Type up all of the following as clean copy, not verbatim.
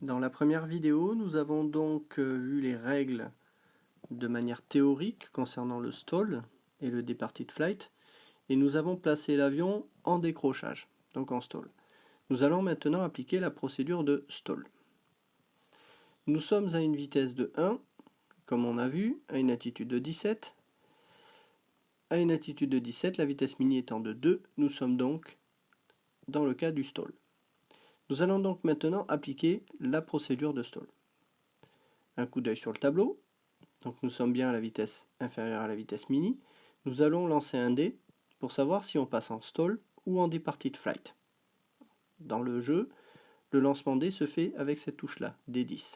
Dans la première vidéo, nous avons donc vu les règles de manière théorique concernant le stall et le departed flight, et nous avons placé l'avion en décrochage, donc en stall. Nous allons maintenant appliquer la procédure de stall. Nous sommes à une vitesse de 1, comme on a vu, à une altitude de 17. À une altitude de 17, la vitesse mini étant de 2, nous sommes donc dans le cas du stall. Nous allons donc maintenant appliquer la procédure de stall. Un coup d'œil sur le tableau. Donc nous sommes bien à la vitesse inférieure à la vitesse mini. Nous allons lancer un dé pour savoir si on passe en stall ou en departed flight. Dans le jeu, le lancement dé se fait avec cette touche-là, D10.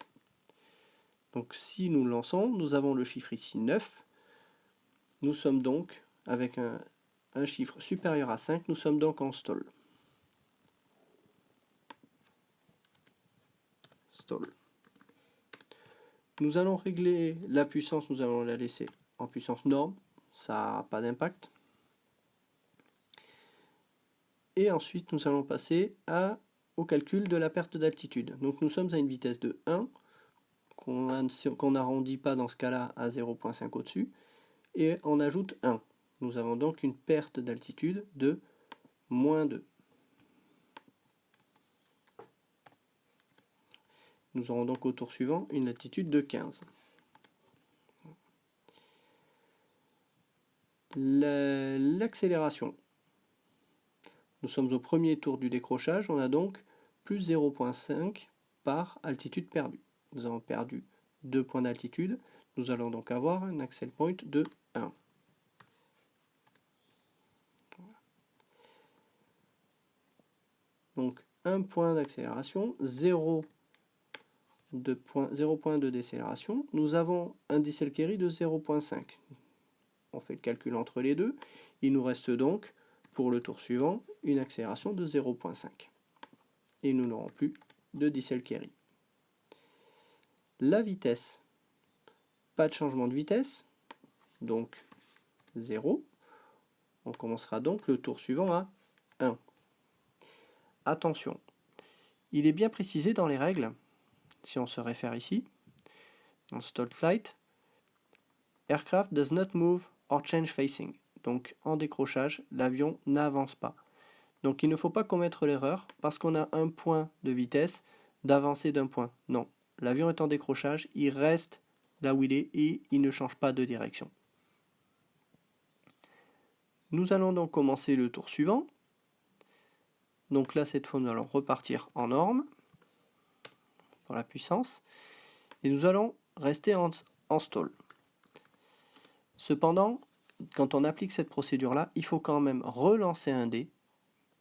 Donc si nous lançons, nous avons le chiffre ici 9. Nous sommes donc, avec un chiffre supérieur à 5, nous sommes donc en stall. Stall. Nous allons régler la puissance, nous allons la laisser en puissance norme, ça n'a pas d'impact. Et ensuite nous allons passer au calcul de la perte d'altitude. Donc nous sommes à une vitesse de 1, qu'on n'arrondit pas dans ce cas-là à 0,5 au-dessus, et on ajoute 1. Nous avons donc une perte d'altitude de moins 2. Nous aurons donc au tour suivant une altitude de 15. L'accélération. Nous sommes au premier tour du décrochage, on a donc plus 0,5 par altitude perdue. Nous avons perdu 2 points d'altitude, nous allons donc avoir un accel point de 1. Donc 1 point d'accélération, 0 point de décélération. Nous avons un decel carry de 0,5. On fait le calcul entre les deux. Il nous reste donc, pour le tour suivant, une accélération de 0,5. Et nous n'aurons plus de decel carry. La vitesse, pas de changement de vitesse, donc 0. On commencera donc le tour suivant à 1. Attention, il est bien précisé dans les règles, si on se réfère ici, dans stalled flight, aircraft does not move or change facing. Donc en décrochage, l'avion n'avance pas. Donc il ne faut pas commettre l'erreur, parce qu'on a un point de vitesse, d'avancer d'un point. Non, l'avion est en décrochage, il reste là où il est et il ne change pas de direction. Nous allons donc commencer le tour suivant. Donc là, cette fois, nous allons repartir en norme pour la puissance. Et nous allons rester en stall. Cependant, quand on applique cette procédure-là, il faut quand même relancer un dé.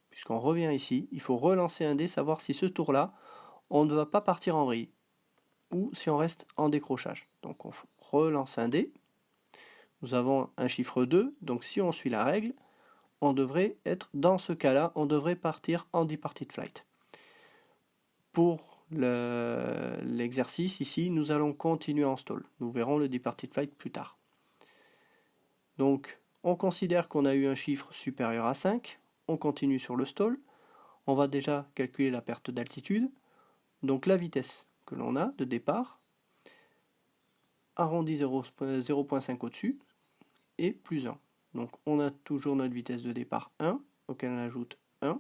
Puisqu'on revient ici, il faut relancer un dé, savoir si ce tour-là, on ne va pas partir en vrille. Ou si on reste en décrochage. Donc on relance un dé. Nous avons un chiffre 2, donc si on suit la règle, on devrait être dans ce cas-là, on devrait partir en departed flight. Pour l'exercice ici, nous allons continuer en stall. Nous verrons le departed flight plus tard. Donc on considère qu'on a eu un chiffre supérieur à 5, on continue sur le stall, on va déjà calculer la perte d'altitude, donc la vitesse que l'on a de départ, arrondi 0,5 au-dessus, et plus 1. Donc on a toujours notre vitesse de départ 1, auquel on ajoute 1.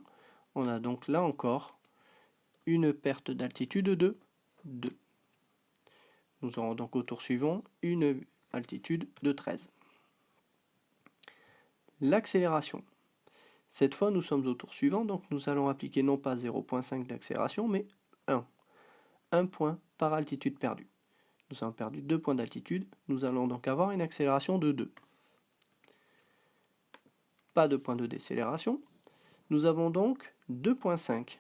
On a donc là encore une perte d'altitude de 2. Nous aurons donc au tour suivant une altitude de 13. L'accélération. Cette fois nous sommes au tour suivant, donc nous allons appliquer non pas 0,5 d'accélération, mais 1. 1 point par altitude perdue. Nous avons perdu 2 points d'altitude, nous allons donc avoir une accélération de 2. Pas de point de décélération. Nous avons donc 2,5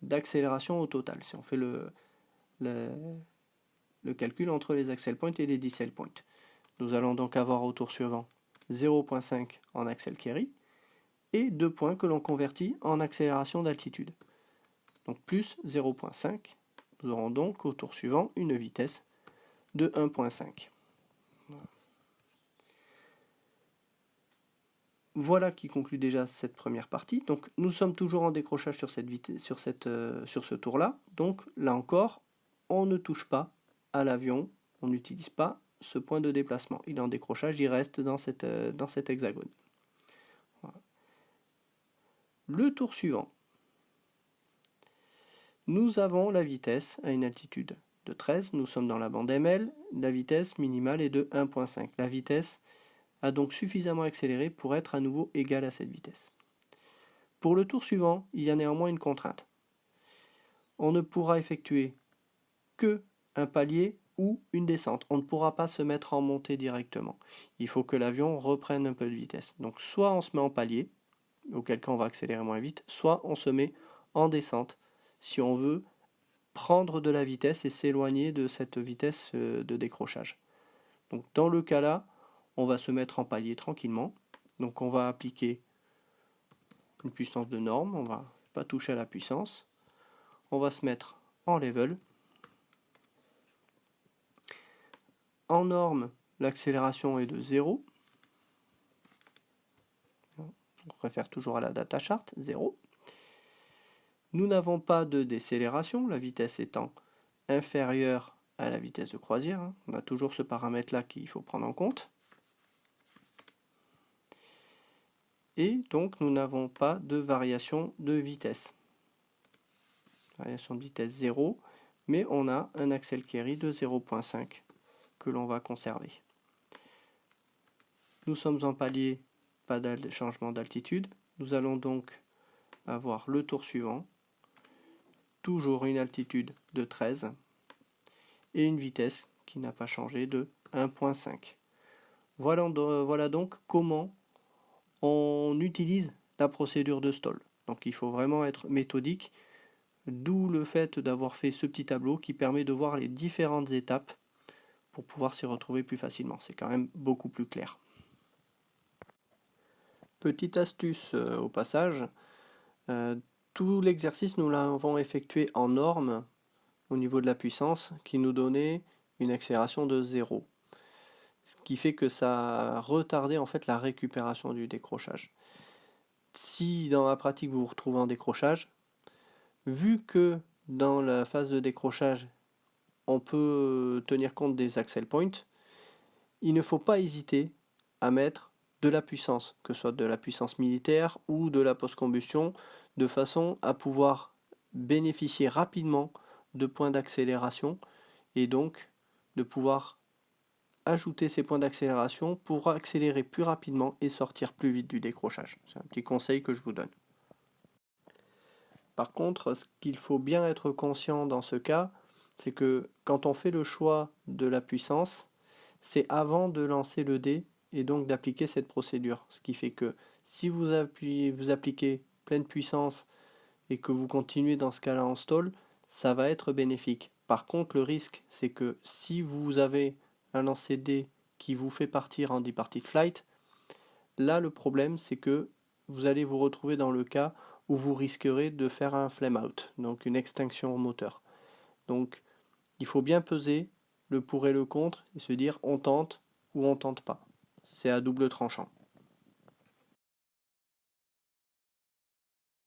d'accélération au total, si on fait le calcul entre les accel points et les decel points. Nous allons donc avoir au tour suivant 0,5 en accel carry et 2 points que l'on convertit en accélération d'altitude. Donc plus 0,5. Nous aurons donc au tour suivant une vitesse de 1,5. Voilà qui conclut déjà cette première partie. Donc nous sommes toujours en décrochage sur ce tour-là. Donc là encore, on ne touche pas à l'avion, on n'utilise pas ce point de déplacement. Il est en décrochage, il reste dans cet hexagone. Voilà. Le tour suivant. Nous avons la vitesse à une altitude de 13, nous sommes dans la bande ML, la vitesse minimale est de 1.5. La vitesse a donc suffisamment accéléré pour être à nouveau égale à cette vitesse. Pour le tour suivant, il y a néanmoins une contrainte. On ne pourra effectuer que un palier ou une descente. On ne pourra pas se mettre en montée directement. Il faut que l'avion reprenne un peu de vitesse. Donc soit on se met en palier, auquel cas on va accélérer moins vite, soit on se met en descente si on veut prendre de la vitesse et s'éloigner de cette vitesse de décrochage. Donc dans le cas là, on va se mettre en palier tranquillement. Donc on va appliquer une puissance de norme, on ne va pas toucher à la puissance. On va se mettre en level. En norme, l'accélération est de 0. On réfère toujours à la data chart, 0. Nous n'avons pas de décélération, la vitesse étant inférieure à la vitesse de croisière. On a toujours ce paramètre-là qu'il faut prendre en compte. Et donc nous n'avons pas de variation de vitesse. Variation de vitesse 0, mais on a un axel carry de 0.5 que l'on va conserver. Nous sommes en palier, pas de changement d'altitude. Nous allons donc avoir le tour suivant. Toujours une altitude de 13 et une vitesse qui n'a pas changé de 1.5. Voilà donc comment on utilise la procédure de stall. Donc il faut vraiment être méthodique, d'où le fait d'avoir fait ce petit tableau qui permet de voir les différentes étapes pour pouvoir s'y retrouver plus facilement. C'est quand même beaucoup plus clair. Petite astuce au passage, tout l'exercice nous l'avons effectué en norme au niveau de la puissance qui nous donnait une accélération de 0. Ce qui fait que ça a retardé en fait la récupération du décrochage. Si dans la pratique vous vous retrouvez en décrochage, vu que dans la phase de décrochage on peut tenir compte des accel points, il ne faut pas hésiter à mettre de la puissance, que ce soit de la puissance militaire ou de la post-combustion, de façon à pouvoir bénéficier rapidement de points d'accélération et donc de pouvoir ajouter ces points d'accélération pour accélérer plus rapidement et sortir plus vite du décrochage. C'est un petit conseil que je vous donne. Par contre, ce qu'il faut bien être conscient dans ce cas, c'est que quand on fait le choix de la puissance, c'est avant de lancer le dé et donc d'appliquer cette procédure. Ce qui fait que si vous appliquez pleine puissance et que vous continuez dans ce cas-là en stall, ça va être bénéfique. Par contre, le risque, c'est que si vous avez un lancer dé qui vous fait partir en departed flight, là le problème c'est que vous allez vous retrouver dans le cas où vous risquerez de faire un flame out, donc une extinction moteur. Donc il faut bien peser le pour et le contre et se dire on tente ou on tente pas. C'est à double tranchant.